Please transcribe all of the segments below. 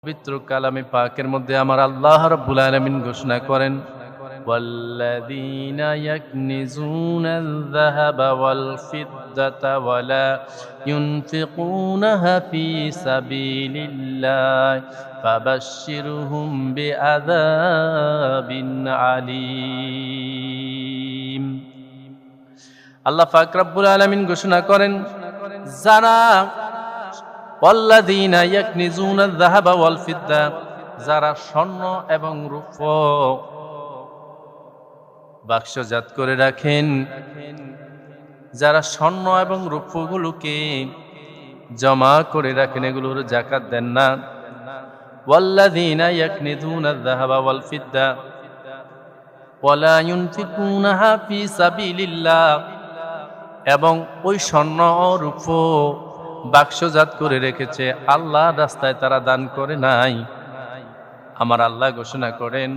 পবিত্র কালামে পাকের মধ্যে আমার আল্লাহ রাব্বুল আলামিন ঘোষণা করেন, ওয়াল্লাযীনা ইয়াকনিজুনাল যাহাবা ওয়াল ফিদ্দাতা ওয়ালা ইউনফিকুনাহা ফী সাবিলিল্লাহ ফাবাশশিরহুম বিআযাবিন আলীম। আল্লাহ পাক রাব্বুল আলামিন ঘোষণা করেন, যারা ওয়াল্লাযীনা ইয়াকনিজুনাল যাহাবা ওয়াল ফিদ্দা, যারা স্বর্ণ এবং রূপা বাক্সজাত করে রাখেন, যারা স্বর্ণ এবং রূপগুলোকে জমা করে রাখেন, এগুলোর যাকাত দেন না। ওয়াল্লাযীনা ইয়াকনিজুনাল যাহাবা ওয়াল ফিদ্দা ওয়ালা ইউনফিকুনাহা ফী সাবিলিল্লাহ, এবং ওই স্বর্ণ ও রূপা বাক্সজাত করে রেখেছে, আল্লাহর রাস্তায় তারা দান করে নাই। আমার আল্লাহ ঘোষণা করেন,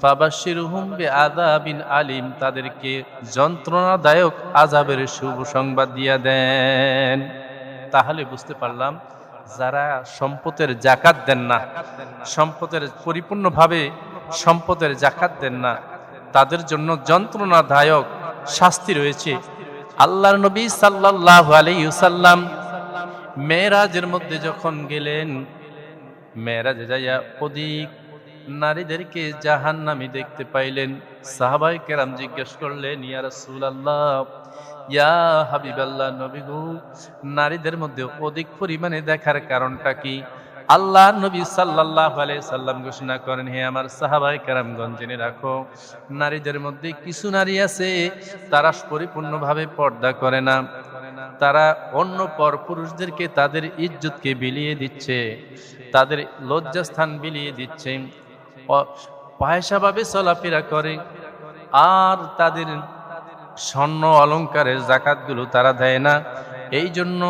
ফাবাশশিরহুম বিআযাবিন আলীম, তাদেরকে যন্ত্রণাদায়ক আযাবের শুভ সংবাদ দিয়ে দেন। তাহলে বুঝতে পারলাম, যারা সম্পদের যাকাত দেন না, সম্পদের পরিপূর্ণভাবে সম্পদের যাকাত দেন না, তাদের জন্য যন্ত্রণাদায়ক শাস্তি রয়েছে। আল্লাহর নবী সাল্লাল্লাহু আলাইহি ওয়াসাল্লাম মেরাজের মধ্যে যখন গেলেন, মেরাজে যাইয়া অধিক নারীদেরকে জাহান্নামী দেখতে পাইলেন। সাহাবায়ে কেরাম জিজ্ঞেস করলেন, ইয়া রাসূলুল্লাহ, ইয়া হাবিবাল্লাহ, নবী গো, নারীদের মধ্যে অধিক পরিমাণে দেখার কারণটা কি? আল্লাহ নবী সাল্লাল্লাহু আলাইহি সাল্লাম ঘোষণা করেন, হে আমার সাহাবায়ে কেরামগণ, জেনে রাখো, নারীদের মধ্যে কিছু নারী আছে, তারা পরিপূর্ণভাবে পর্দা করে না, তারা অন্য পর পুরুষদেরকে তাদের ইজ্জতকে বিলিয়ে দিচ্ছে, তাদের লজ্জাস্থান বিলিয়ে দিচ্ছে, পয়সাভাবে চলাফেরা করে, আর তাদের স্বর্ণ অলংকারের যাকাতগুলো তারা দেয় না। এই জন্য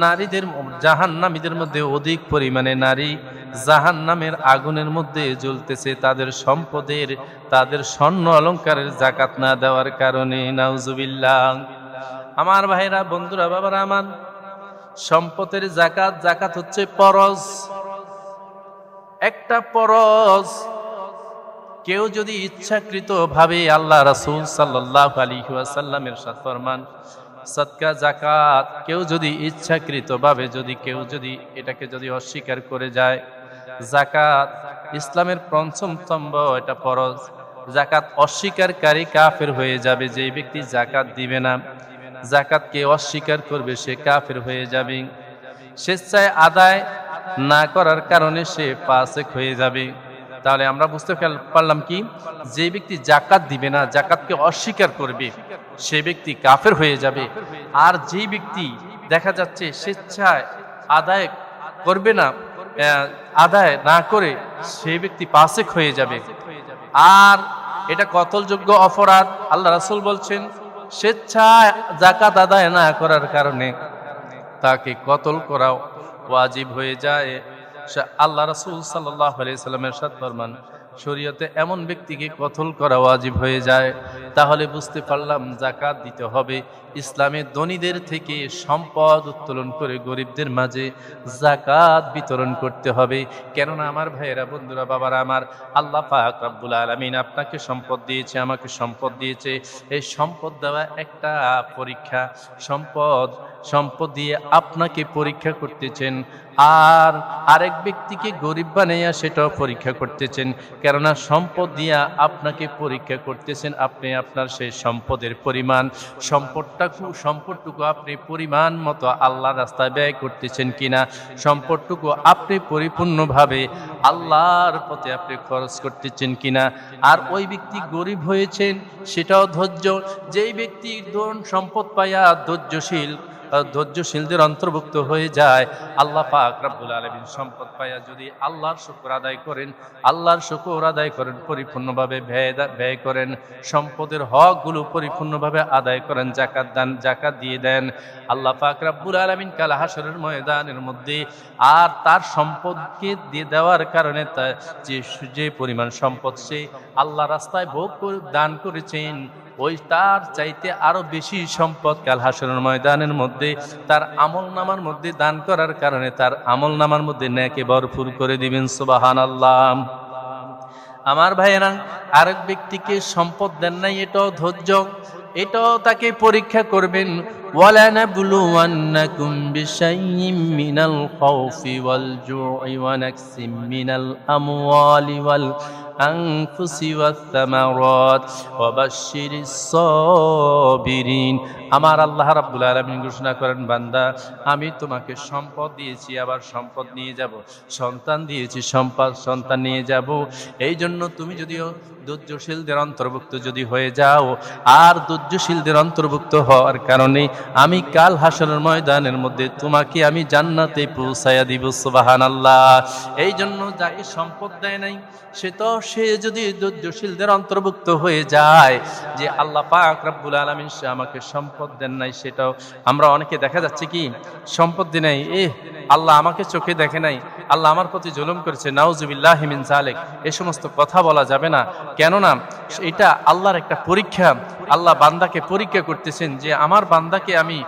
নারীদের, জাহান্নামীদের মধ্যে অধিক পরিমাণে নারী জাহান্নামের আগুনের মধ্যে জ্বলতেছে, তাদের সম্পদের, তাদের স্বর্ণ অলংকারের যাকাত না দেওয়ার কারণে। নাউজুবিল্লাহ। আমার ভাইরা, বন্ধুরা, বাবারা আমার, সম্পদের যাকাত, যাকাত হচ্ছে ফরজ, একটা ফরজ। কেউ যদি ইচ্ছাকৃত ভাবে, আল্লাহ রাসূল সাল্লাল্লাহু আলাইহি ওয়াসাল্লামের ইরশাদ ফরমান, সাদকা যাকাত কেউ যদি ইচ্ছাকৃত ভাবে, কেউ যদি এটাকে অস্বীকার করে যায়, যাকাত ইসলামের পঞ্চম স্তম্ভ, এটা ফরজ। যাকাত অস্বীকারী কাফের হয়ে যাবে। যে ব্যক্তি যাকাত দিবে না, যাকাতকে অস্বীকার করবে, সে কাফের হয়ে যাবে। স্বেচ্ছায় আদায় না করার কারণে সে ফাসিক হয়ে যাবে। তাহলে আমরা বুঝতে পারলাম কি, যে ব্যক্তি যাকাত দিবে না, যাকাতকে অস্বীকার করবে, সে ব্যক্তি কাফের হয়ে যাবে। আর যে ব্যক্তি দেখা যাচ্ছে স্বেচ্ছায় আদায় করবে না, আদায় না করে, সে ব্যক্তি ফাসিক হয়ে যাবে। আর এটা কতলযোগ্য অপরাধ। আল্লাহ রাসূল বলছেন, স্বেচ্ছায় যাকাত আদায় না করার কারণে তাকে কতল করা ওয়াজিব হয়ে যায়। আল্লাহ রাসূল সাল্লাল্লাহু আলাইহি সাল্লামের ইরশাদ ফরমান, শরীয়তে এমন ব্যক্তিকে কতল করা ওয়াজিব হয়ে যায়। তাহলে বুঝতে পারলাম, যাকাত দিতে হবে। ইসলামের ধনীদের থেকে সম্পদ উত্তোলন করে গরিবদের মাঝে যাকাত বিতরণ করতে হবে। কেননা আমার ভাইয়েরা, বন্ধুরা, বাবারা আমার, আল্লাহ পাক রব্বুল আলামিন আপনাকে সম্পদ দিয়েছে, আমাকে সম্পদ দিয়েছে। এই সম্পদ দেওয়া একটা পরীক্ষা। সম্পদ দিয়ে আপনাকে পরীক্ষা করতেছেন, আর আরেক ব্যক্তিকে গরিব বানাইয়া সেটাও পরীক্ষা করতেছেন। কেননা সম্পদ দিয়া আপনাকে পরীক্ষা করতেছেন, আপনি আপনার সেই সম্পদের পরিমাণ, সম্পদটুকু আপনি পরিমাণ মতো আল্লাহর রাস্তায় ব্যয় করতেছেন কিনা, সম্পদটুকু আপনি পরিপূর্ণভাবে আল্লাহর পথে আপনি খরচ করতেছেন কিনা। আর ওই ব্যক্তি গরিব হয়েছেন, সেটাও ধৈর্য। যেই ব্যক্তি ধন সম্পদ পাইয়া ধৈর্যশীলদের অন্তর্ভুক্ত হয়ে যায়, আল্লাহ পাক রব্বুল আলামিন সম্পদ পাইয়া যদি আল্লাহর শুকর আদায় করেন, পরিপূর্ণভাবে ব্যয় করেন, সম্পদের হকগুলো পরিপূর্ণভাবে আদায় করেন, যাকাত দিয়ে দেন, আল্লাহ পাক রব্বুল আলামিন কাল হাসরের ময়দানের মধ্যে, আর তার সম্পদকে দিয়ে দেওয়ার কারণে যে পরিমাণ সম্পদ সে আল্লাহ রাস্তায় দান করেছেন, ওই তার চাইতে আরো বেশি সম্পদ কাল হাসরের ময়দানের মধ্যে মধ্যে, তার আমল নামার মধ্যে দান করার কারণে তার আমল নামার মধ্যে নেকে ভরপুর করে দিবেন। সুবহানাল্লাহ। আমার ভাইয়েরা, আরেক ব্যক্তিকে সম্পদ দেন নাই, এটাও ধৈর্য, এটাও তাকে পরীক্ষা করবেন। ওয়ালানাবলুওয়ান্নাকুম বিশাইইম মিনাল খাউফি ওয়াল জুই ওয়া নাকসিম মিনাল আমওয়ালি ওয়াল আনফুসি ওয়াস সামারাত ওয়া বাশশিরিস সাবিরিন। আমার আল্লাহ রাব্বুল আলামিন ঘোষণা করেন, বান্দা আমি তোমাকে সম্পদ দিয়েছি, আবার সম্পদ নিয়ে যাব, সন্তান দিয়েছি, সন্তান নিয়ে যাব। এই জন্য তুমি যদিও ধৈর্যশীলদের অন্তর্ভুক্ত যদি হয়ে যাও, আর ধৈর্যশীলদের অন্তর্ভুক্ত হওয়ার কারণে আমি কাল হাসরের ময়দানের মধ্যে তোমাকে আমি জান্নাতে পৌঁছায়া দিব। সুবহানাল্লাহ। এই জন্য যাকে সম্পদ দেয় নাই সে যদি ধৈর্যশীলদের অন্তর্ভুক্ত হয়ে যায়, যে আল্লাহ পাক রব্বুল আলামিন সে আমাকে সম্পদ দেন নাই, সেটাও আমরা অনেকে দেখা যাচ্ছে কি সম্পদ দেয় নাই, আল্লাহ আমাকে চোখে দেখে নাই, আল্লাহ আমার প্রতি জুলুম করেছে, নাউজুবিল্লাহি মিন যালিক, এই সমস্ত কথা বলা যাবে না। কেননা এটা আল্লাহর একটা পরীক্ষা। আল্লাহ বান্দাকে পরীক্ষা করতেছেন যে আমার বান্দাকে আমি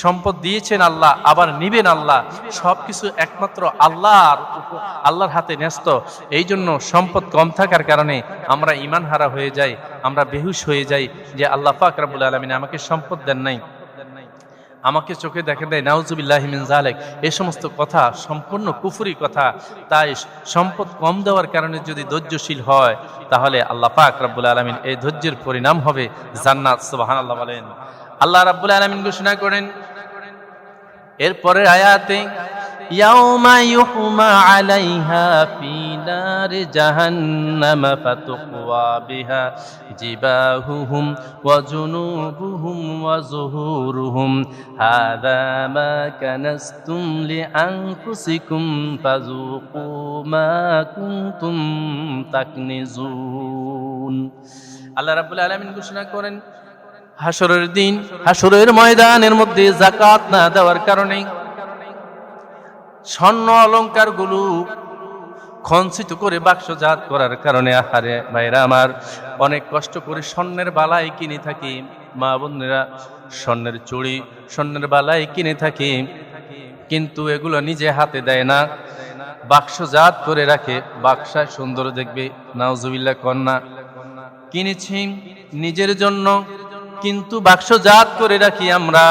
সম্পদ দিয়েছেন আল্লাহ, আবার নিবেন আল্লাহ, সবকিছু একমাত্র আল্লাহর হাতে ন্যস্ত। এই জন্য সম্পদ কম থাকার কারণে আমরা ঈমান হারা হয়ে যাই, আমরা বেহুশ হয়ে যাই, যে আল্লাহ পাক রব্বুল আলামিন আমাকে সম্পদ দেন নাই, আমাকে চোখে দেখেন নাই, নাউজুবিল্লাহি মিন যালিক, এই সমস্ত কথা সম্পূর্ণ কুফরি কথা। তাই সম্পদ কম দেওয়ার কারণে যদি ধৈর্যশীল হয়, তাহলে আল্লাহ পাক রব্বুল আলামিন এই ধৈর্যের পরিণাম হবে জান্নাত। সুবহানাল্লাহ বলেন। আল্লাহ রাব্বুল আলামিন ঘোষণা করেন এরপরের আয়াতে, ইয়াউমা ইউহমা আলাইহা ফি নারি জাহান্নাম ফাতুকওয়া বিহা জিবাহুহুম ওয়া জুনুবুহুম ওয়া যুহুরুহুম হাযা মা কানাসতুম লিআনফুসিকুম ফাযুকু মা কুনতুম তাকনিজুন। আল্লাহ রাব্বুল আলামিন ঘোষণা করেন হাসরের দিন, হাসরের ময়দানের মধ্যে যাকাত না দেওয়ার কারণে, স্বর্ণ অলংকার গুলো খঞ্চিত করে বাক্সজাত করার কারণে, আহারে ভাইরা আমার, অনেক কষ্ট করে স্বর্ণের বালাই কিনে থাকি, মা বোনেরা স্বর্ণের চুড়ি, স্বর্ণের বালাই কিনে থাকি, কিন্তু এগুলো নিজে হাতে দেয় না, বাক্সজাত করে রাখে, বাক্সায় সুন্দর দেখবে, নাউজুবিল্লাহ কন্যা কিনেছি নিজের জন্য, কিন্তু বাক্সজাত করে রাখি আমরা।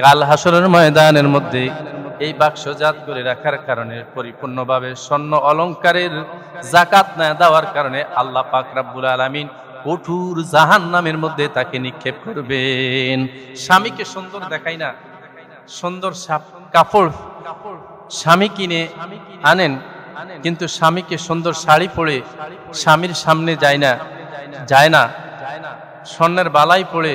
কাল হাসরের ময়দানের মধ্যে এই বাক্সজাত করে রাখার কারণে, পরিপূর্ণভাবে স্বর্ণ অলংকারের যাকাত না দেওয়ার কারণে আল্লাহ পাক রব্বুল আলামিন কঠোর জাহান্নামের মধ্যে তাকে নিক্ষেপ করবেন। স্বামীকে সুন্দর দেখাই না, সুন্দর কাপড় স্বামী কিনে আনেন, কিন্তু স্বামীকে সুন্দর শাড়ি পরে স্বামীর সামনে যায় না, স্বর্ণের বালাই পরে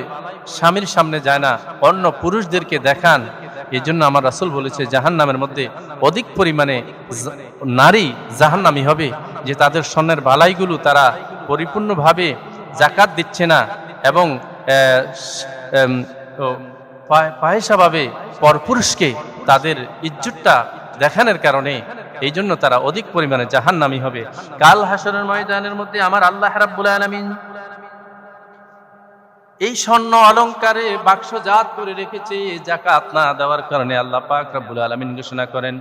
স্বামীর সামনে যায় না, অন্য পুরুষদেরকে দেখান। এই জন্য আমার রাসূল বলেছে জাহান্নামের মধ্যে অধিক পরিমাণে নারী জাহান্নামী হবে, যে তাদের স্বর্ণের বালাইগুলো তারা পরিপূর্ণভাবে যাকাত দিচ্ছে না, এবং পায়সাভাবে পরপুরুষকে তাদের ইজ্জতটা দেখানোর কারণে, এই জন্য তারা অধিক পরিমাণে জাহান্নামী হবে। কাল হাসরের ময়দানের মধ্যে আমার আল্লাহ রাব্বুল আলামিন এই স্বর্ণ অলংকারে বাক্সজাত করে রেখেছে, যাকাত না দেওয়ার কারণে আল্লাহ পাক রব্বুল আলামিন ঘোষণা করেন,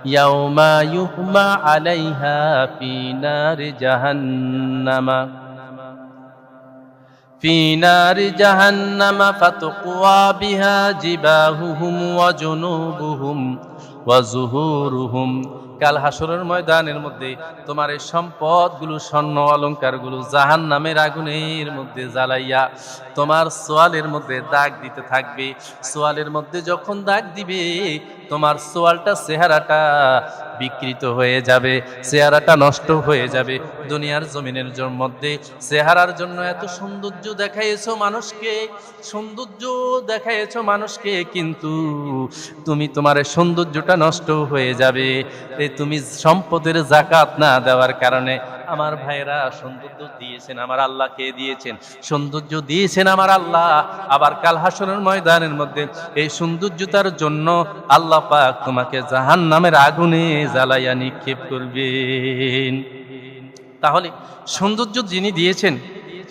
ইয়াউমা ইউহমা আলাইহা ফি নারি জাহান্নামা ফাতুকওয়া বিহা জিবাহুহুম ওয়া জুনুবুহুম ওয়া যুহুরুহুম। কাল হাসরের ময়দানের মধ্যে তোমার এই সম্পদগুলো, স্বর্ণ অলংকারগুলো জাহান্নামের আগুনের মধ্যে জ্বালাইয়া তোমার সোয়ালের মধ্যে দাগ দিতে থাকবে। সোয়ালের মধ্যে যখন দাগ দিবে, তোমার সোয়ালটা, চেহারাটা বিকৃত হয়ে যাবে, চেহারাটা নষ্ট হয়ে যাবে। দুনিয়ার জমিনের মধ্যে চেহারার জন্য এত সৌন্দর্য দেখাইছো মানুষকে, কিন্তু তুমি তোমার সৌন্দর্যটা নষ্ট হয়ে যাবে, তুমি সম্পদের যাকাত না দেওয়ার কারণে। আমার ভাইরা, সৌন্দর্য দিয়েছেন আমার আল্লাহ, কে দিয়েছেন? সৌন্দর্য দিয়েছেন আমার আল্লাহ। আবার কাল হাসরের ময়দানের মধ্যে এই সৌন্দর্যতার জন্য আল্লাহ পাক তোমাকে জাহান্নামের আগুনে জ্বালাইয়া নিক্ষেপ করবেন। তাহলে সৌন্দর্য যিনি দিয়েছেন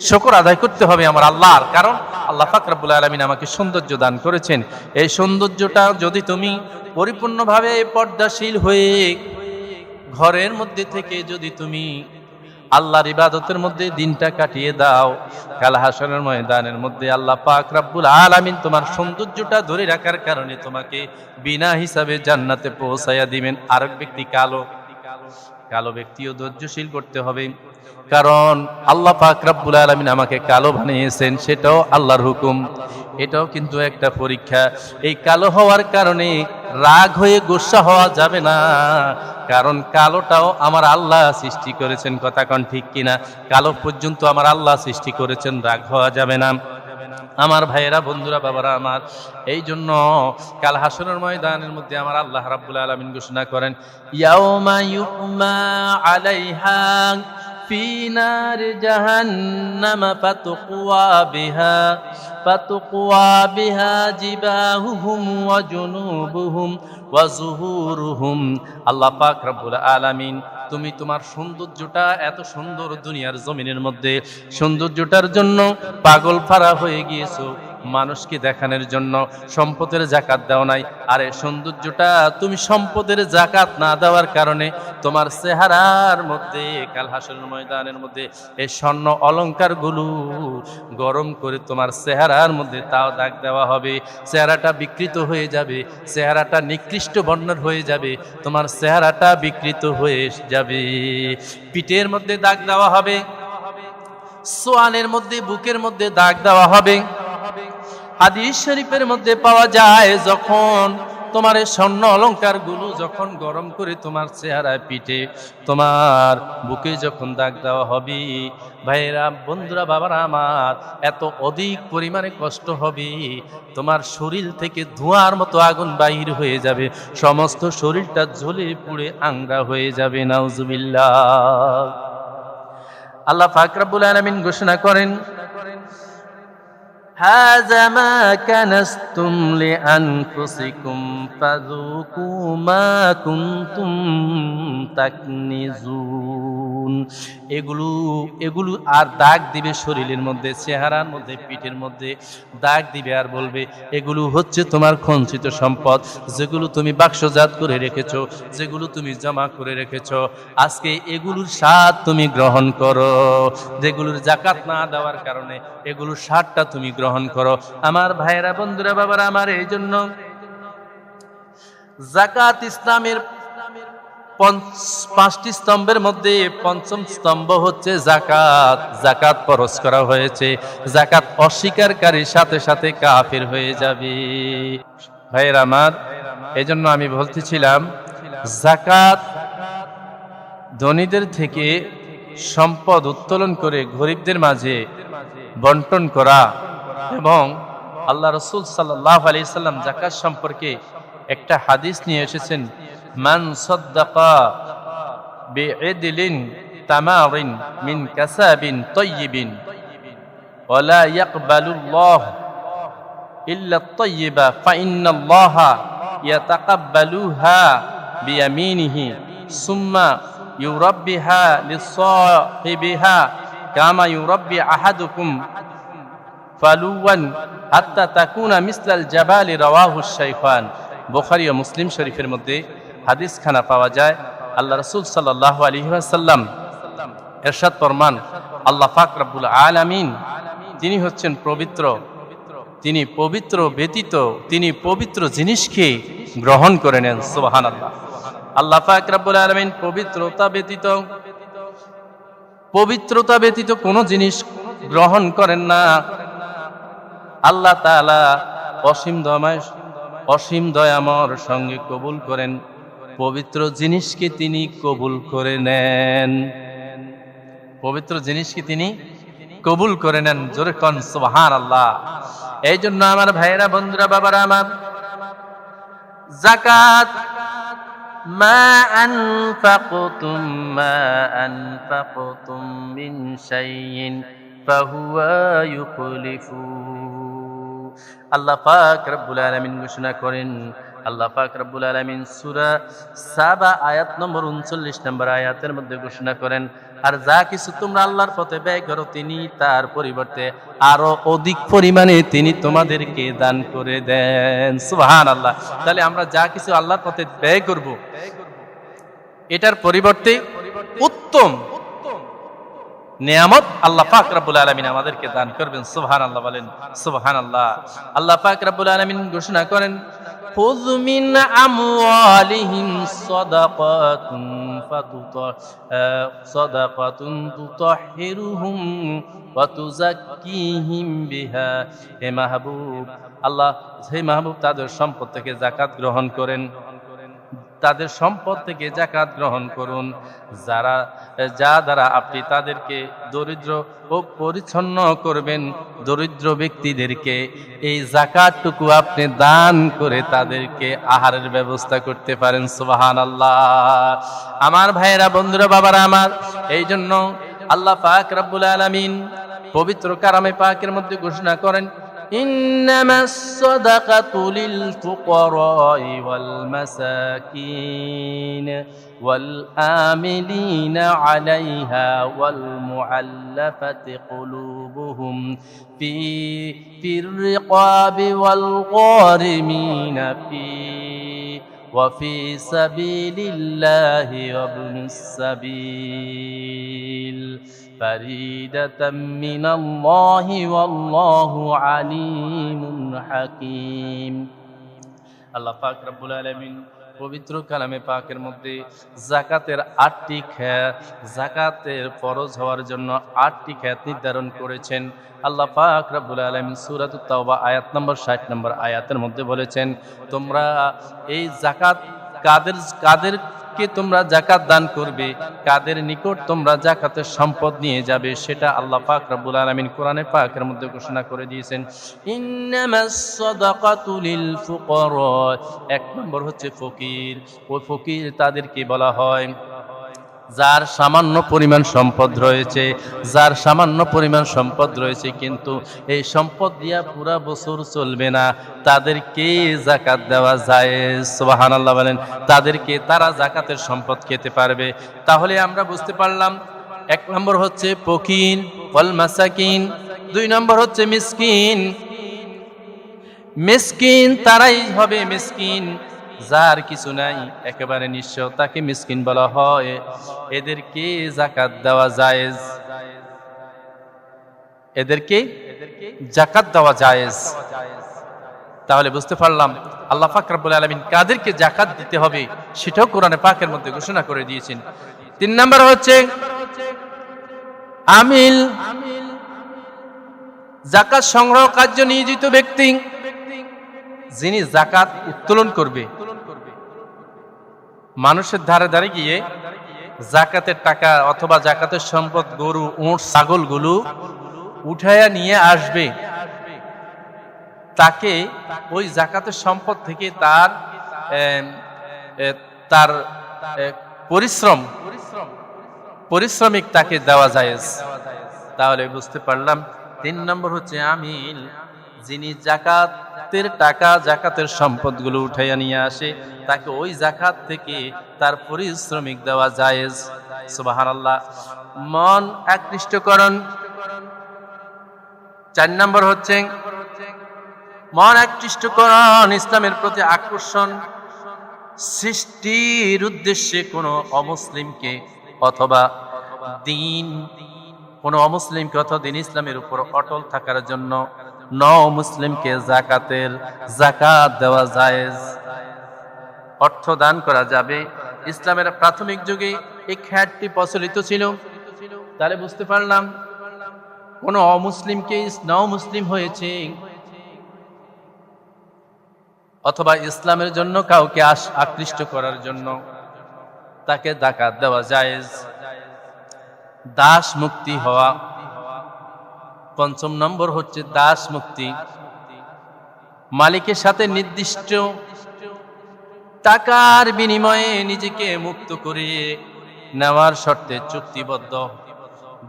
শুকর আদায় করতে হবে আমার আল্লাহর, কারণ আল্লাহ পাক রব্বুল আলামিন আমাকে সৌন্দর্য দান করেছেন। এই সৌন্দর্যটা যদি তুমি পরিপূর্ণভাবে পর্দাশীল হয়ে ঘরের মধ্যে থেকে যদি তুমি আল্লাহর ইবাদতের মধ্যে দিনটা কাটিয়ে দাও, কাল হাসরের ময়দানের মধ্যে আল্লাহ পাক রব্বুল আলামিন তোমার সৌন্দর্যটা ধরে রাখার কারণে তোমাকে বিনা হিসাবে জান্নাতে পৌঁছায়া দিবেন। আরেক ব্যক্তি কালো ব্যক্তিও ধৈর্যশীল করতে হবে, কারণ আল্লাহ পাক রব্বুল আলামিন আমাকে কালো বানিয়েছেন, সেটাও আল্লাহর হুকুম। এটাও কিন্তু একটা পরীক্ষা। এই কালো হওয়ার কারণে রাগ হয়ে গোসা হওয়া যাবে না, কারণ কালোটাও আমার আল্লাহ সৃষ্টি করেছেন। কথা কন ঠিক কিনা? কালো পর্যন্ত আমার আল্লাহ সৃষ্টি করেছেন, রাগ হওয়া যাবে না। আমার ভাইয়েরা, বন্ধুরা, বাবারা আমার, এই জন্য কাল হাসরের ময়দানের মধ্যে আমার আল্লাহ রাব্বুল আলামিন ঘোষণা করেন, ইয়াউমা ইউহমা আলাইহা ফি নার জাহান্নাম ফাতুকওয়া বিহা জিবাহুহুম ওয়া জুনুবুহুম ওয়া যুহুরুহুম। আল্লাহ পাক রব্বুল আলামিন, তুমি তোমার সৌন্দর্যটা এত সুন্দর দুনিয়ার জমিনের মধ্যে, সৌন্দর্যটার জন্য পাগল ফারা হয়ে গিয়েছো, মানুষকে দেখানোর জন্য সম্পদের জাকাত দাও নাই। আরে সৌন্দর্যটা তুমি সম্পদের জাকাত না দেওয়ার কারণে তোমার চেহারার মধ্যে কাল হাসরের ময়দানের মধ্যে এই স্বর্ণ অলংকারগুলো গরম করে তোমার চেহারার মধ্যে তাও দাগ দেওয়া হবে। চেহারাটা বিকৃত হয়ে যাবে, চেহারাটা নিকৃষ্ট বর্ণের হয়ে যাবে, তোমার চেহারাটা বিকৃত হয়ে যাবে। পিঠের মধ্যে দাগ দেওয়া হবে, সোয়ানের মধ্যে, বুকের মধ্যে দাগ দেওয়া হবে। হাদিস শরীফের মধ্যে পাওয়া যায়, যখন তোমার এই স্বর্ণ অলংকার গুলো যখন গরম করে তোমার চেহারায়, পিঠে, তোমার বুকে যখন দাগ দেওয়া হবে, ভাইয়েরা, বন্ধুরা, বাবারা আমার, এত অধিক পরিমাণে কষ্ট হবে, তোমার শরীর থেকে ধোঁয়ার মতো আগুন বাহির হয়ে যাবে, সমস্ত শরীরটা জ্বলে পুড়ে আংরা হয়ে যাবে। নাউজুবিল্লাহ। আল্লাহ পাক রব্বুল আলামিন ঘোষণা করেন, হাযা মা কানাসতুম লিআনফুসিকুম ফাযুকু মা কুনতুম তাকনিজুন। এগুলো আর দাগ দিবে শরীরের মধ্যে, চেহারার মধ্যে, পিঠের মধ্যে দাগ দিবে আর বলবে, এগুলো হচ্ছে তোমার সঞ্চিত সম্পদ, যেগুলো তুমি বাক্সজাত করে রেখেছো, যেগুলো তুমি জমা করে রেখেছো, আজকে এগুলোর স্বাদ তুমি গ্রহণ করো। যেগুলোর জাকাত না দেওয়ার কারণে এগুলোর স্বাদটা তুমি গ্রহণ করো। আমার ভাইয়েরা, বন্ধুরা, বাবারা আমার, এই জন্য জাকাত ইসলামের 5টি স্তম্ভের মধ্যে পঞ্চম স্তম্ভ হচ্ছে জাকাত। জাকাত ফরজ করা হয়েছে, জাকাত অস্বীকারীর সাথে সাথে কাফির হয়ে যাবে। ভাইয়েরা আমার, এই জন্য আমি বলতেছিলাম, জাকাত ধনীদের থেকে সম্পদ উত্তোলন করে গরিবদের মাঝে বন্টন করা। এবং আল্লাহ রাসূল সাল্লাল্লাহু আলাইহি সাল্লাম যাকাত সম্পর্কে একটা হাদিস নিয়ে এসেছেন, মান সাদ্দাকা বিইদলিন তামারিন মিন কাসাবিন তাইয়িবিন ওয়ালা ইয়াকবালুল্লাহ ইল্লা আত-তাইয়িবা ফাইন্নাল্লাহা ইয়াতাকাব্বালুহা বিয়ামিনিহি সুম্মা ইউরাব্বিহা লিসাহিবিহা কামা ইউরাব্বি আহাদুকুম ফালুওয়ান হাত্তা তাকুনা মিসলাল জাবালি। রাওয়াহু শাইখান। বুখারী ও মুসলিম শরীফের মধ্যে হাদিস খানা পাওয়া যায়। আল্লাহ রাসূল সাল্লাল্লাহু আলাইহি ওয়াসাল্লাম ইরশাদ ফরমান, আল্লাহ পাক রব্বুল আলামিন তিনি হচ্ছেন পবিত্র, তিনি পবিত্র ব্যতীত তিনি পবিত্র জিনিসকে গ্রহণ করে নেন। সুবহানাল্লাহ। আল্লাহ পাক রব্বুল আলামিন পবিত্রতা ব্যতীত কোনো জিনিস গ্রহণ করেন না। আল্লাহ তাআলা অসীম দয়াময়ের সঙ্গে কবুল করেন, পবিত্র জিনিসকে তিনি কবুল করে নেন, পবিত্র জিনিসকে তিনি কবুল করে নেন। জোরে কোন সুবহানাল্লাহ। এই জন্য আমার ভাইয়েরা, বন্ধুরা, বাবারা আমার, যাকাত মা আনফাকতুম মিন শাইইন ফাহুয়া ইউখলিফু। আল্লাহ পাক রব্বুল আলামিন ঘোষণা করেন, আল্লাহ পাক রব্বুল আলামিন সূরা সাবা আয়াত নম্বর 39 নম্বর আয়াতের মধ্যে ঘোষণা করেন, আর যা কিছু তোমরা আল্লাহর পথে ব্যয় করো তিনি তার পরিবর্তে আরো অধিক পরিমাণে তিনি তোমাদেরকে দান করে দেন। সুবহানাল্লাহ। তাহলে আমরা যা কিছু আল্লাহর পথে ব্যয় করব এটার পরিবর্তে উত্তম নিয়ামত আল্লাহ পাক রব্বুল আলামিন আমাদেরকে দান করবেন। সুবহানাল্লাহ বলেন, সুবহানাল্লাহ। আল্লাহ পাক রব্বুল আলামিন ঘোষণা করেন, খুয মিন আমওয়ালিহিম সাদাকাতুন তুতাহহিরুহুম ওয়া তুযাক্কিহিম বিহা। হে মাহবুব, আল্লাহ হে মাহবুব তাদের সম্পদ থেকে যাকাত গ্রহণ করেন, তাদের সম্পদ থেকে যাকাত গ্রহণ করুন, যা দ্বারা আপনি তাদেরকে দরিদ্র ও পরিচ্ছন্ন করবেন। দরিদ্র ব্যক্তিদেরকে এই যাকাতটুকু আপনি দান করে তাদেরকে আহারের ব্যবস্থা করতে পারেন। সুবহানাল্লাহ। আমার ভাইয়েরা, বন্ধুরা, বাবারা আমার, এই জন্য আল্লাহ পাক রব্বুল আলামিন পবিত্র কালামে পাকের মধ্যে ঘোষণা করেন, إنما الصدقة للفقراء والمساكين والآملين عليها والمعلفة قلوبهم في الرقاب والغارمين وفي سبيل الله وابن السبيل فريدة من الله والله عليم حكيم। আল্লাহ পাক রব্বুল আলামিন পবিত্র কালামে পাকের মধ্যে যাকাতের 8টি খ্যাত, যাকাতের ফরজ হওয়ার জন্য 8টি খ্যাত নির্ধারণ করেছেন। আল্লাহ পাক রব্বুল আলামিন সূরাতুত তাওবা আয়াত নম্বর 60 নম্বর আয়াতের মধ্যে বলেছেন, তোমরা এই যাকাত কাদেরকে তোমরা যাকাত দান করবে, কাদের নিকট তোমরা যাকাতের সম্পদ নিয়ে যাবে, সেটা আল্লাহ পাক রব্বুল আলামিন কোরআনে পাকের মধ্যে ঘোষণা করে দিয়েছেন। ইন্নামাস সাদাকাতু লিল ফুকারা, 1 নম্বর হচ্ছে ফকির। ওই ফকির তাদেরকে বলা হয় যার সামান্য পরিমাণ সম্পদ রয়েছে, কিন্তু এই সম্পদ দিয়া পুরা বছর চলবে না, তাদেরকে যাকাত দেওয়া জায়েজ। সুবহানাল্লাহ বলেন। তারা যাকাতের সম্পদ খেতে পারবে। তাহলে আমরা বুঝতে পারলাম 1 নম্বর হচ্ছে ফকির ওয়াল মাসাকিন, 2 নম্বর হচ্ছে মিসকিন তারাই হবে মিসকিন যার কিছু নাই, একেবারে নিঃস্ব, তাকে মিসকিন বলা হয়। এদেরকে যাকাত দেওয়া জায়েজ, তাহলে বুঝতে পারলাম আল্লাহ পাক রব্বুল আলামিন কাদেরকে যাকাত দিতে হবে সেটাও কোরআনে পাকের মধ্যে ঘোষণা করে দিয়েছেন। 3 নম্বর হচ্ছে আমিল, যাকাত সংগ্রহ কার্য নিয়োজিত ব্যক্তি, যিনি যাকাত উত্তোলন করবে। মানুষের ধারে ধারে গিয়ে যাকাতের টাকা অথবা যাকাতের সম্পদ, গরু, উট, ছাগলগুলো উঠাইয়া নিয়ে আসবে, তাকে ওই যাকাতের সম্পদ থেকে তার পরিশ্রমিক তাকে দেওয়া জায়েজ। তাহলে বুঝতে পারলাম 3 নম্বর হচ্ছে আমিল, যিনি যাকাতের টাকা, যাকাতের সম্পদগুলো উঠাইয়া নিয়ে আসে, তাকে ওই যাকাত থেকে তার পরিশ্রমিক দেওয়া জায়েজ। সুবহানাল্লাহ। মন আকৃষ্টকরণ, 4 নম্বর হচ্ছে মন আকৃষ্টকরণ, ইসলামের প্রতি আকর্ষণ সৃষ্টির উদ্দেশ্যে কোনো অমুসলিমকে অথবা দিন ইসলামের উপর অটল থাকার জন্য মুসলিমকে যাকাত দেওয়া জায়েজ, অর্থ দান করা যাবে। ইসলামের প্রাথমিক যুগে এই খ্যাতটি প্রচলিত ছিল। তাহলে বুঝতে পারলাম কোন অমুসলিমকে মুসলিম হয়েছে অথবা ইসলামের জন্য কাউকে আকৃষ্ট করার জন্য তাকে যাকাত দেওয়া জায়েজ। দাস মুক্তি হওয়া, 5 নম্বর হচ্ছে দাস মুক্তি। মালিকের সাথে নির্দিষ্ট টাকার বিনিময়ে নিজেকে মুক্ত করে নেওয়ার শর্তে চুক্তিবদ্ধ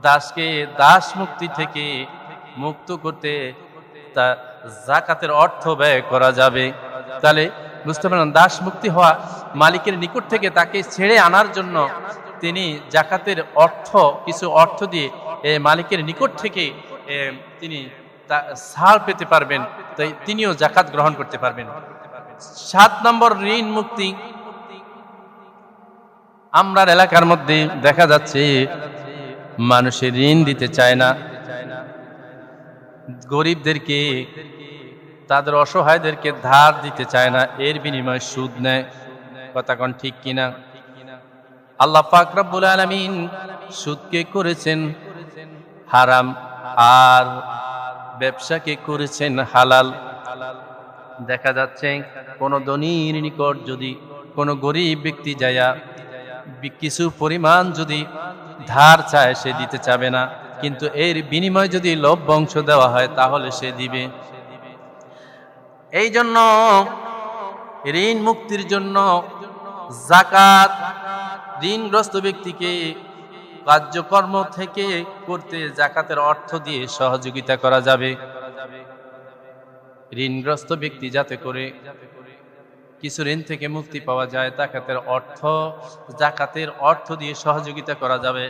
দাসকে দাস মুক্তি থেকে মুক্ত করতে তা যাকাতের অর্থ ব্যয় করা যাবে। তাহলে বুঝতে পারলাম দাস মুক্তি হওয়া, মালিকের নিকট থেকে তাকে ছেড়ে আনার জন্য তিনি জাকাতের অর্থ কিছু অর্থ দিয়ে মালিকের নিকট থেকে তিনি ছাড় পেতে পারবেন, তাই তিনিও জাকাত গ্রহণ করতে পারবেন। 7 নম্বর ঋণ মুক্তি। আমরা এলাকার মধ্যে দেখা যাচ্ছে মানুষের ঋণ দিতে চায় না, গরিবদেরকে তাদের অসহায়দেরকে ধার দিতে চায় না, এর বিনিময়ে সুদ নেয়। কথা কোন ঠিক কিনা? আল্লাহ পাক রব্বুল আলামিন সুদকে করেছেন হারাম আর ব্যবসাকে করেছেন হালাল। দেখা যাচ্ছে কোন ধনীর নিকট যদি কোন গরিব ব্যক্তি যায়া কিছু পরিমাণ যদি ধার চায় সে দিতে চাবে না, কিন্তু এর বিনিময়ে যদি লভ্যাংশ দেওয়া হয় তাহলে সে দিবে। এই জন্য ঋণ মুক্তির জন্য যাকাত ঋণগ্রস্ত ব্যক্তিকে কার্যকর্ম থেকে করতে জাকাতের অর্থ দিয়ে সহযোগিতা করা যাবে। ঋণগ্রস্ত ব্যক্তি যাতে করে কিছু ঋণ থেকে মুক্তি পাওয়া যায়, জাকাতের অর্থ দিয়ে সহযোগিতা করা যাবে।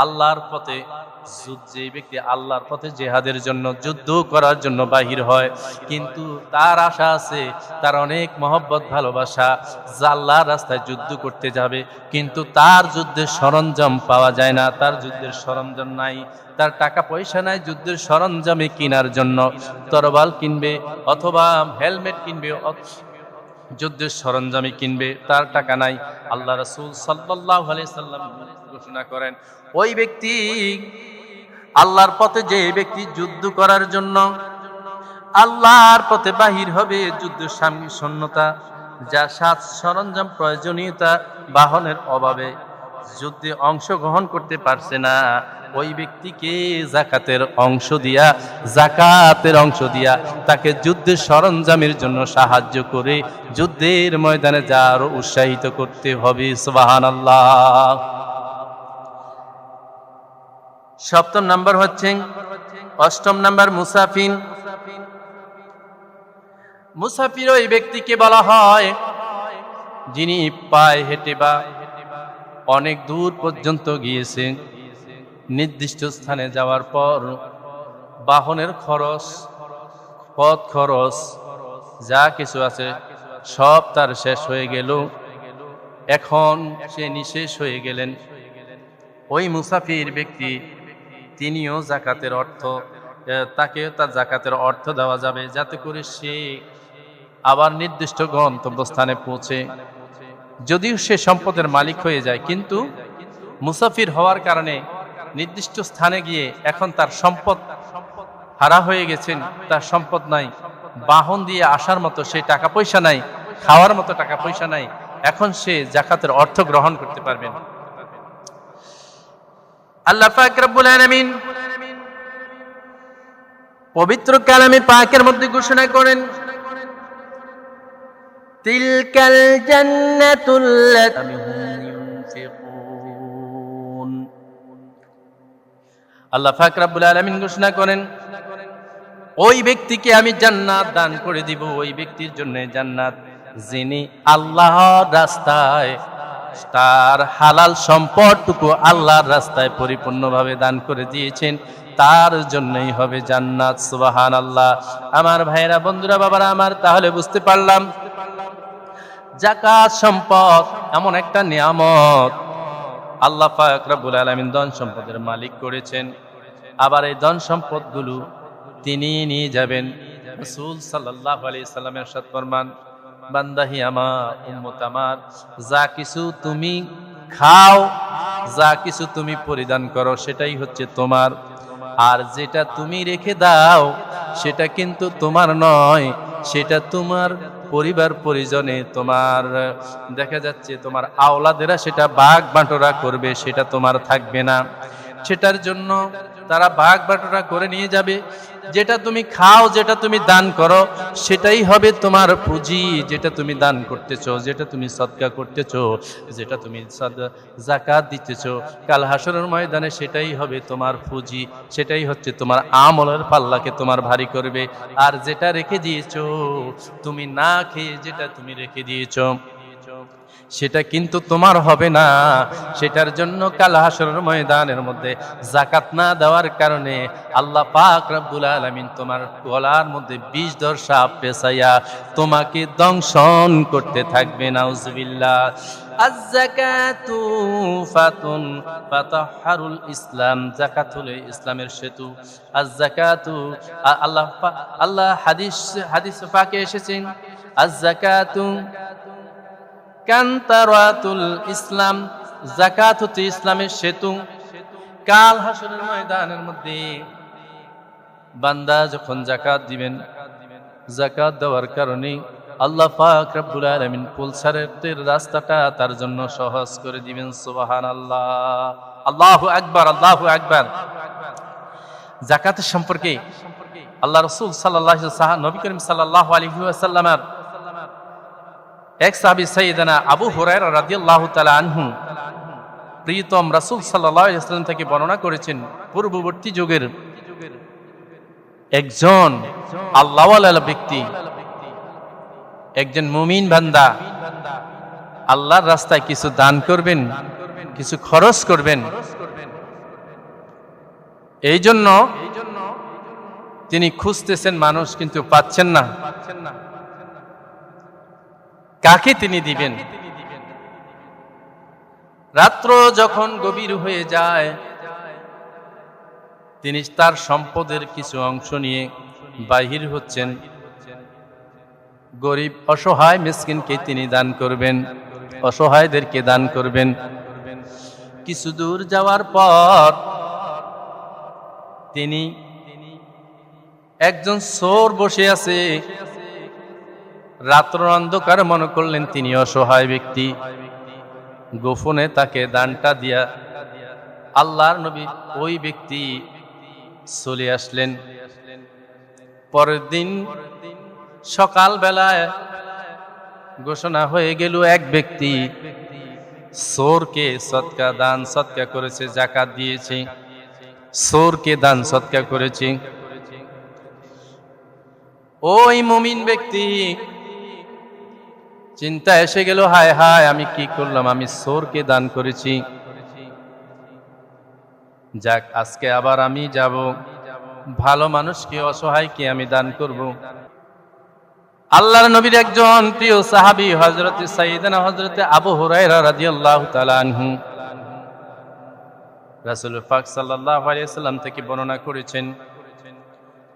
আল্লাহর পথে যে ব্যক্তি আল্লাহর পথে জিহাদের জন্য যুদ্ধ করার জন্য বাহির হয়, কিন্তু তার আশা আছে, তার অনেক মহব্বত ভালোবাসা যে আল্লাহর রাস্তায় যুদ্ধ করতে যাবে, কিন্তু তার যুদ্ধের সরঞ্জাম পাওয়া যায় না, তার যুদ্ধের সরঞ্জাম নাই, তার টাকা পয়সা নাই যুদ্ধের সরঞ্জামে কেনার জন্য, তরবাল কিনবে অথবা হেলমেট কিনবে, যুদ্ধের সরঞ্জামে কিনবে, তার টাকা নাই। আল্লাহ রাসূল সাল্লাল্লাহু আলাইহি সাল্লাম ঘোষণা করেন, ওই ব্যক্তি আল্লাহর পথে যে ব্যক্তি যুদ্ধ করার জন্য আল্লাহর পথে বাহির হবে, যুদ্ধ সৈন্যতা যা সাজ সরঞ্জাম প্রয়োজনীয়তা বাহনের অভাবে যুদ্ধে অংশগ্রহণ করতে পারছে না, ওই ব্যক্তিকে জাকাতের অংশ দিয়া তাকে যুদ্ধের সরঞ্জামের জন্য সাহায্য করে যুদ্ধের ময়দানে যাওয়ার উৎসাহিত করতে হবে। সুবহানাল্লাহ। 7 নম্বর হচ্ছে 8 নম্বর মুসাফির। মুসাফির ওই ব্যক্তিকে বলা হয় যিনি পায়ে হেঁটে বা অনেক দূর পর্যন্ত গিয়েছেন, নির্দিষ্ট স্থানে যাওয়ার পর বাহনের খরচ, পথ খরচ যা কিছু আছে সব তার শেষ হয়ে গেল, এখন সে নিঃশেষ হয়ে গেলেন। ওই মুসাফির ব্যক্তি তিনিও জাকাতের অর্থ, তাকেও তার জাকাতের অর্থ দেওয়া যাবে, যাতে করে সে আবার নির্দিষ্ট গন্তব্যস্থানে পৌঁছে। যদিও সে সম্পদের মালিক হয়ে যায়, কিন্তু মুসাফির হওয়ার কারণে নির্দিষ্ট স্থানে গিয়ে এখন তার সম্পদ হারা হয়ে গেছেন, তার সম্পদ নাই, বাহন দিয়ে আসার মতো সে টাকা পয়সা নাই, খাওয়ার মতো টাকা পয়সা নাই, এখন সে জাকাতের অর্থ গ্রহণ করতে পারবেন। আল্লাহ পাক রব্বুল আলামিন পবিত্র কালামে পাকের মধ্যে ঘোষণা করেন, তিলকাল জান্নাতুল লাতী ইউনফিকুন। আল্লাহ পাক রব্বুল আলামিন ঘোষণা করেন, ওই ব্যক্তিকে আমি জান্নাত দান করে দিব, ওই ব্যক্তির জন্য জান্নাত যিনি আল্লাহর রাস্তায় তার হালাল সম্পদটুকু আল্লাহর রাস্তায় পরিপূর্ণভাবে দান করে দিয়েছেন, তার জন্যই হবে জান্নাত। সুবহানাল্লাহ। আমার ভাইরা, বন্ধুরা, বাবারা আমার, তাহলে বুঝতে পারলাম যাকাত সম্পদ এমন একটা নিয়ামত আল্লাহ পাক রব্বুল আলামিন ধন সম্পদের মালিক করেছেন। আবার এই ধন সম্পদগুলো তিনি নিয়ে যাবেন। রাসূল সাল্লাল্লাহু আলাইহি সাল্লাম ইরশাদ ফরমান, বান্দা হি আমার, উম্মত আমার, যা কিছু তুমি খাও, যা কিছু তুমি পরিধান করো সেটাই হচ্ছে তোমার, আর যেটা তুমি রেখে দাও সেটা কিন্তু তোমার নয়, সেটা তোমার পরিবার পরিজনে, তোমার দেখা যাচ্ছে তোমার আওলাদেরা সেটা ভাগ বাটোয়ারা করবে, সেটা তোমার থাকবে না। সেটার জন্য তারা ভাগ বাটোয়ারা করে নিয়ে যাবে। যেটা তুমি খাও, যেটা তুমি দান করো সেটাই হবে তোমার পুঁজি, যেটা তুমি দান করতেছো, যেটা তুমি সদকা করতেছো, যেটা তুমি যাকাত দিতেছো, কাল হাসরের ময়দানে সেটাই হবে তোমার পুঁজি, সেটাই হচ্ছে তোমার আমলের পাল্লাকে তোমার ভারী করবে। আর যেটা রেখে দিয়েছো তুমি না খেয়ে, যেটা তুমি রেখে দিয়েছো সেটা কিন্তু তোমার হবে না। সেটার জন্য কাল হাসরের ময়দানের মধ্যে যাকাত না দেওয়ার কারণে আল্লাহ পাক রব্বুল আলামিন তোমার গলার মধ্যে বিষ ধর সাপ পেঁচাইয়া তোমাকে দংশন করতে থাকবে। নাউজুবিল্লাহ। আয-যাকাতু ফাতুন ফাতাহহারুল ইসলাম, যাকাত হলো ইসলামের সেতু। আয-যাকাতু আল্লাহ হাদিস পাকে এসেছেন, আয-যাকাতু কান্তারাতুল ইসলাম, যাকাত হচ্ছে ইসলামের সেতু। কাল হাসরের ময়দানের মধ্যে বান্দা যখন যাকাত দিবেন, যাকাত দেওয়ার কারণে আল্লাহ পাক রব্বুল আলামিন পুলসারের রাস্তাটা তার জন্য সহজ করে দিবেন। সুবহানাল্লাহ, আল্লাহু আকবার, আল্লাহু আকবার। যাকাতের সম্পর্কে আল্লাহ রাসূল সাল্লাল্লাহু আলাইহি ওয়াসাল্লাম, নবী করিম সাল্লাল্লাহু আলাইহি ওয়াসাল্লামের এক সাহাবী সাইয়েদনা আবু হুরায়রা রাদিয়াল্লাহু তাআলা আনহু প্রিয়তম রাসূল সাল্লাল্লাহু আলাইহি ওয়াসাল্লাম থেকে বর্ণনা করেছেন, পূর্ববর্তী যুগের একজন আল্লাহওয়ালা ব্যক্তি, একজন মুমিন বান্দা আল্লাহর রাস্তায় কিছু দান করবেন, কিছু খরচ করবেন। এই জন্য তিনি খুঁজতেছেন মানুষ, কিন্তু পাচ্ছেন না। কাকে তিনি দিবেন? রাত্র যখন গভীর হয়ে যায়, তিনি তার সম্পদের কিছু অংশ নিয়ে বাহির হচ্ছেন। গরিব অসহায় মিসকিনকে তিনি দান করবেন, অসহায়দেরকে দান করবেন। কিছু দূর যাওয়ার পর তিনি একজন চোর বসে আছে। রাত্র অন্ধকার মনে করলেন তিনি অসহায় ব্যক্তি, গোপনে তাকে দানটা দিয়া আল্লাহর নবী ওই ব্যক্তি চলে আসলেন। পরের দিন সকাল বেলায় ঘোষণা হয়ে গেল, এক ব্যক্তি চোরকে সদকা দান সদকা করেছে, যাকাত দিয়েছে, চোরকে দান সদকা করেছে। ওই মুমিন ব্যক্তি চিন্তা এসে গেল, হায় হায় আমি কি করলাম, আমি চোরকে দান করেছি। যাক, আজকে আবার আমি যাব, ভালো মানুষকে অসহায়কে আমি দান করব। আল্লাহর নবীর একজন প্রিয় সাহাবী হযরত সাইয়েদনা হযরত আবু হুরায়রা রাদিয়াল্লাহু তাআলা আনহু রাসূল পাক সাল্লাল্লাহু আলাইহি ওয়াসাল্লাম থেকে বর্ণনা করেছেন,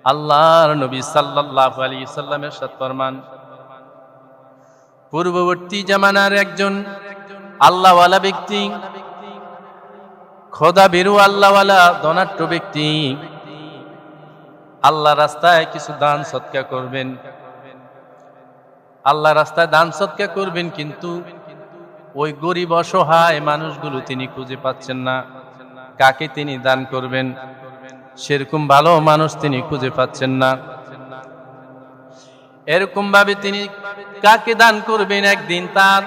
আল্লাহর নবী সাল্লাল্লাহু আলাইহি ওয়াসাল্লামের সাথে ফরমান, পূর্ববর্তী জামানার একজন আল্লাহওয়ালা ব্যক্তি, খোদা বেরু আল্লাহওয়ালা ধনাঢ্য ব্যক্তি আল্লাহ রাস্তায় কিছু দান সদকা করবেন, আল্লাহ রাস্তায় দান সদকা করবেন, কিন্তু ওই গরিব অসহায় মানুষগুলো তিনি খুঁজে পাচ্ছেন না। কাকে তিনি দান করবেন? সেরকম ভালো মানুষ তিনি খুঁজে পাচ্ছেন না। এরকম ভাবে তিনি কাকে দান করবেন? একদিন তার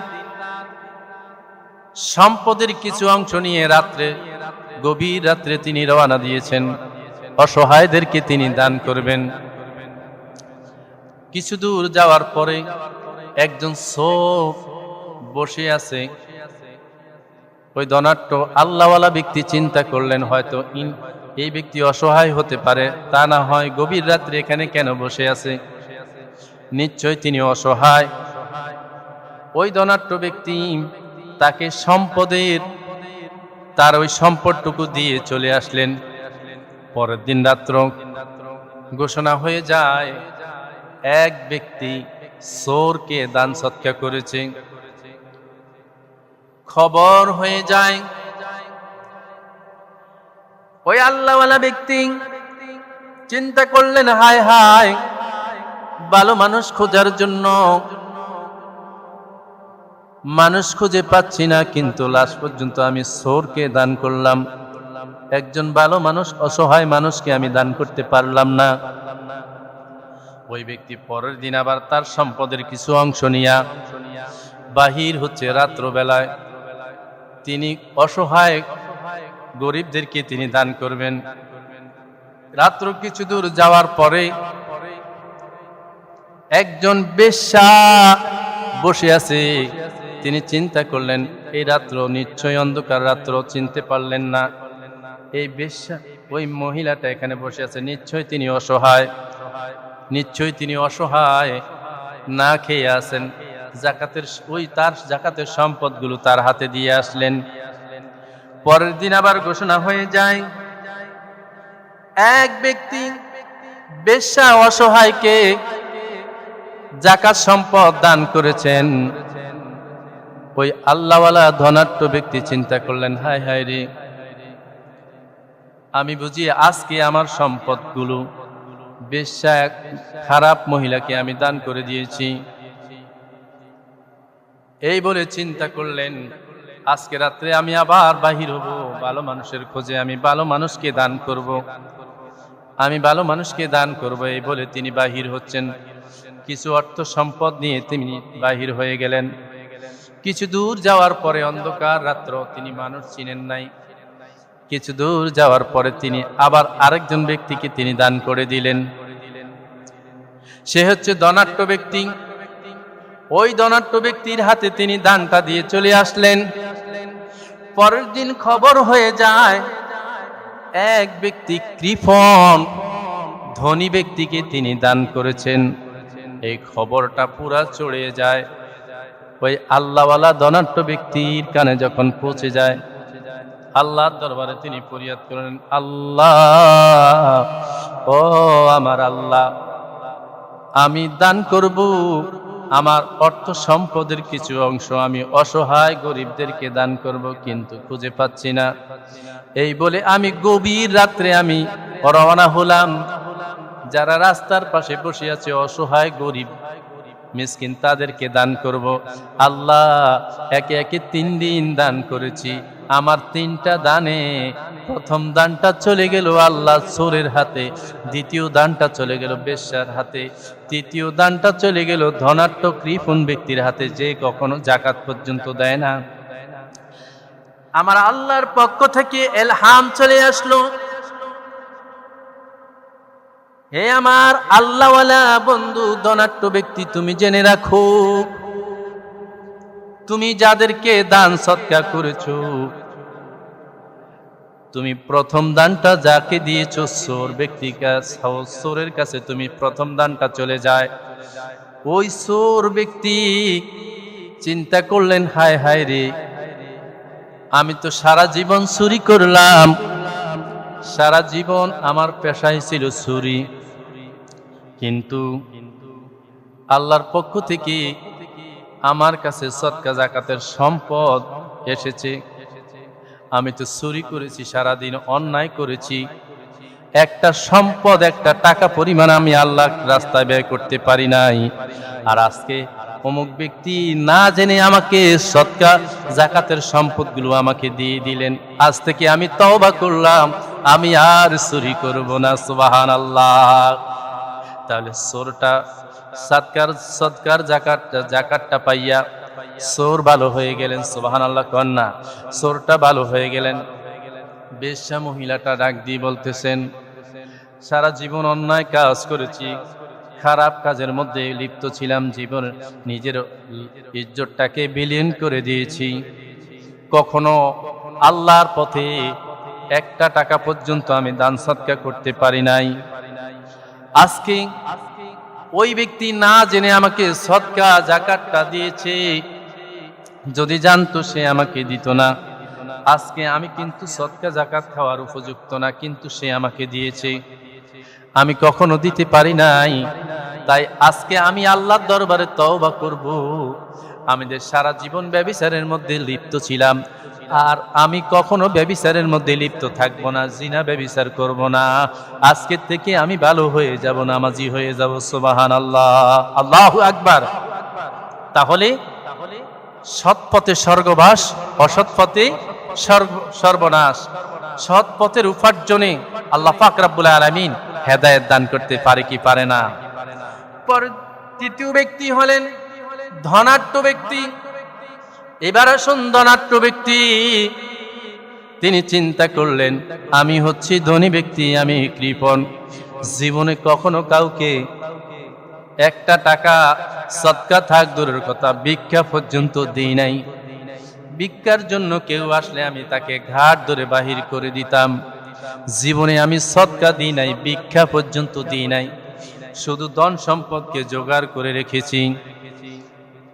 সম্পদের কিছু অংশ নিয়ে গভীর রাত্রে তিনি রওনা দিয়েছেন, অসহায়দেরকে তিনি দান করবেন। কিছু দূর যাওয়ার পরে একজন চোর বসে আছে। ওই ধনাঢ্য আল্লাহওয়ালা ব্যক্তি চিন্তা করলেন, হয়তো এই ব্যক্তি অসহায় হতে পারে, তা না হয় গভীর রাত্রে এখানে কেন বসে আছে, নিশ্চয় তিনি অসহায়। ওই ধনাঢ্য ব্যক্তি তাকে তার ওই সম্পদটুকু দিয়ে চলে আসলেন। পরের দিন রাত্র ঘোষণা হয়ে যায়, এক ব্যক্তি চোরকে দান সদকা করেছে। খবর হয়ে যায়, ওই আল্লাহওয়ালা ব্যক্তি চিন্তা করলেন, হায় হায়, ভালো মানুষ খোঁজার জন্য মানুষ খুঁজে পাচ্ছি না, কিন্তু লাস্ট পর্যন্ত আমি চোরকে দান করলাম। একজন ভালো মানুষ অসহায় মানুষকে আমি দান করতে পারলাম না। ওই ব্যক্তি পরের দিন আবার তার সম্পদের কিছু অংশ নিয়া বাহির হচ্ছে রাত্রবেলায়। তিনি অসহায় গরিবদেরকে তিনি দান করবেন। রাত্র কিছু দূর যাওয়ার পরে একজন বেশ্যা বসে আছে। তিনি চিন্তা করলেন এই রাত্র নিশ্চয়ই অন্ধকার রাত্র, চিনতে পারলেন না এই বেশ্যা ওই মহিলাটা এখানে বসে আছে, নিশ্চয়ই তিনি অসহায়, নিশ্চয়ই তিনি অসহায়, না খেয়ে আছেন। তার জাকাতের সম্পদগুলো তার হাতে দিয়ে আসলেন। পরের দিন আবার ঘোষণা হয়ে যায়, এক ব্যক্তি বেশ্যা অসহায়কে জাকাত সম্পদ দান করেছেন। ওই আল্লাহওয়ালা ধনাঢ্য ব্যক্তি চিন্তা করলেন, হায় হায় রে, আমি বুঝি আজকে আমার সম্পদগুলো বেশ্যা এক খারাপ মহিলাকে আমি দান করে দিয়েছি। এই বলে চিন্তা করলেন, আজকে রাত্রে আমি আবার বাহির হব, ভালো মানুষের খোঁজে আমি ভালো মানুষকে দান করব, আমি ভালো মানুষকে দান করব। এই বলে তিনি বাহির হচ্ছেন। কিছু অর্থ সম্পদ নিয়ে তিনি বাহির হয়ে গেলেন। কিছু দূর যাওয়ার পরে অন্ধকার রাত্র, তিনি মানুষ চিনেন নাই। কিছু দূর যাওয়ার পরে তিনি আবার আরেকজন ব্যক্তিকে তিনি দান করে দিলেন। সে হচ্ছে ধনাঢ্য ব্যক্তি। ওই ধনাঢ্য ব্যক্তির হাতে তিনি দানটা দিয়ে চলে আসলেন। পরের দিন খবর হয়ে যায়, এক ব্যক্তি কৃপণ ধনী ব্যক্তিকে তিনি দান করেছেন। এই খবরটা পুরা ছড়িয়ে যায়। ওই আল্লাহওয়ালা ধনাঢ্য ব্যক্তির কানে যখন পৌঁছে যায়, আল্লাহর দরবারে তিনি ফরিয়াদ করেন, আল্লাহ, ও আমার আল্লাহ, আমি দান করব আমার অর্থ সম্পদের কিছু অংশ, আমি অসহায় গরিবদেরকে দান করব, কিন্তু খুঁজে পাচ্ছি না। এই বলে আমি গভীর রাত্রে আমি রওনা হলাম। যারা রাস্তার পাশে বসে আছে অসহায় গরিব মিসকিন, তাদেরকে দান করব। আল্লাহ, একে একে 3 দিন দান করেছি। আমার 3টা দানে প্রথম দানটা চলে গেল আল্লাহ চোরের হাতে, দ্বিতীয় দানটা চলে গেল বেশ্যার হাতে, তৃতীয় দানটা চলে গেল ধনাঢ্য কৃপণ ব্যক্তির হাতে, যে কখনো জাকাত পর্যন্ত দেয় না। আমার আল্লাহর পক্ষ থেকে ইলহাম চলে আসলো, হে আমার আল্লাহওয়ালা বন্ধু ধনাঢ্য ব্যক্তি, তুমি জেনে রাখো, তুমি যাদেরকে দান সদকা করেছো, তুমি প্রথম দানটা যাকে দিয়েছো চোর চোরের কাছে তুমি প্রথম দানটা চলে যায়। ওই চোর ব্যক্তি চিন্তা করলেন, হায় হায় রে, আমি তো সারা জীবন চুরি করলাম, সারা জীবন আমার পেশাই ছিল চুরি, কিন্তু আল্লাহর পক্ষ থেকে আমার কাছে সদকা জাকাতের সম্পদ এসেছে। আমি তো চুরি করেছি, সারাদিন অন্যায় করেছি, একটা সম্পদ, একটা টাকা পরিমাণ আমি আল্লাহর রাস্তায় ব্যয় করতে পারি নাই। আর আজকে অমুক ব্যক্তি না জেনে আমাকে সদকা জাকাতের সম্পদগুলো আমাকে দিয়ে দিলেন। আজ থেকে আমি তওবা করলাম, আমি আর চুরি করব না। সুবহানাল্লাহ। তাহলে চোরটা সদকার জাকাতটা পাইয়া চোর ভালো হয়ে গেলেন। সুবহানাল্লাহ কন্যা, চোরটা ভালো হয়ে গেলেন। বেশ্যা মহিলাটা ডাক দিয়ে বলতেছেন, সারা জীবন অন্যায় কাজ করেছি, খারাপ কাজের মধ্যে লিপ্ত ছিলাম, জীবন নিজের ইজ্জতটাকে বিলীন করে দিয়েছি, কখনো আল্লাহর পথে একটা টাকা পর্যন্ত আমি দান সদকা করতে পারি নাই। আজকে ওই ব্যক্তি না জেনে আমাকে সদকা জাকাতটা দিয়েছে, যদি জানতো সে আমাকে দিত না। আজকে আমি কিন্তু সদকা জাকাত খাওয়ার উপযুক্ত না, কিন্তু সে আমাকে দিয়েছে, আমি কখনো দিতে পারি নাই। তাই আজকে আমি আল্লাহর দরবারে তওবা করব। আমাদের সারা জীবন ব্যভিচারের মধ্যে লিপ্ত ছিলাম, আর আমি কখনো ব্যভিচারের মধ্যে লিপ্ত থাকবো না, জিনা ব্যভিচার করব না। আজকে থেকে আমি ভালো হয়ে যাব, নামাজি হয়ে যাব। সুবহানাল্লাহ, আল্লাহু আকবার। তাহলে সৎ পথে স্বর্গবাস, অসৎ পথে সর্বনাশ। সৎ পথের উপার্জনে আল্লাহ পাক রব্বুল আলামিন হেদায়েত দান করতে পারে কি পারে না। তৃতীয় ব্যক্তি হলেন ধনাঢ্য ব্যক্তি। এবার আসুন ধনাঢ্য ব্যক্তি, তিনি চিন্তা করলেন, আমি হচ্ছি ধনী ব্যক্তি, আমি কৃপণ, জীবনে কখনো কাউকে একটা টাকা সদকা থাক দূরের কথা, ভিক্ষা পর্যন্ত দিই নাই। ভিক্ষার জন্য কেউ আসলে আমি তাকে ঘাট ধরে বাহির করে দিতাম। জীবনে আমি সদকা দিই নাই, ভিক্ষা পর্যন্ত দিই নাই, শুধু ধন সম্পদকে জোগাড় করে রেখেছি।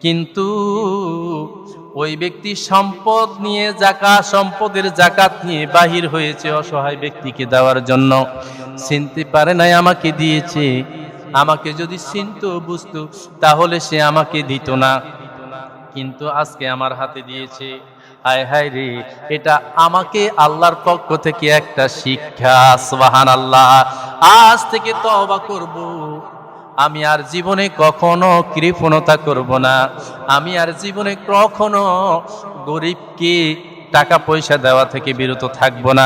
কিন্তু ওই ব্যক্তি সম্পদ নিয়ে সম্পদের জাকাত নিয়ে বাহির হয়েছে অসহায় ব্যক্তিকে দেওয়ার জন্য, চিনতে পারে নাই আমাকে দিয়েছে। আমাকে যদি চিনতো বুঝতো তাহলে সে আমাকে দিত না, কিন্তু আজকে আমার হাতে দিয়েছে। হায় হায় রে, এটা আমাকে আল্লাহর পক্ষ থেকে একটা শিক্ষা। সুবহানাল্লাহ। আজ থেকে তওবা করব, আমি আর জীবনে কখনো কৃপণতা করব না, আমি আর জীবনে কখনো গরিবকে টাকা পয়সা দেওয়া থেকে বিরত থাকব না।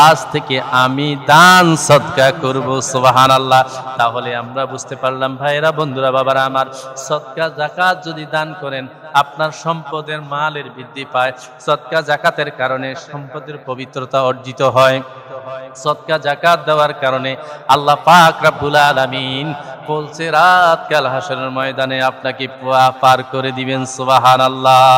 আজ থেকে আমি দান সদকা করব। সুবহানাল্লাহ। তাহলে আমরা বুঝতে পারলাম ভাইরা, বন্ধুরা, বাবারা আমার, সদকা যাকাত যদি দান করেন আপনার সম্পদের মালের বৃদ্ধি পায়। সদকা যাকাতের কারণে সম্পদের পবিত্রতা অর্জিত হয়। সদকা যাকাত দেওয়ার কারণে আল্লাহ পাক রব্বুল আলামিন বলছে রাত কাল হাসরের ময়দানে আপনাকে পার করে দিবেন। সুবহানাল্লাহ।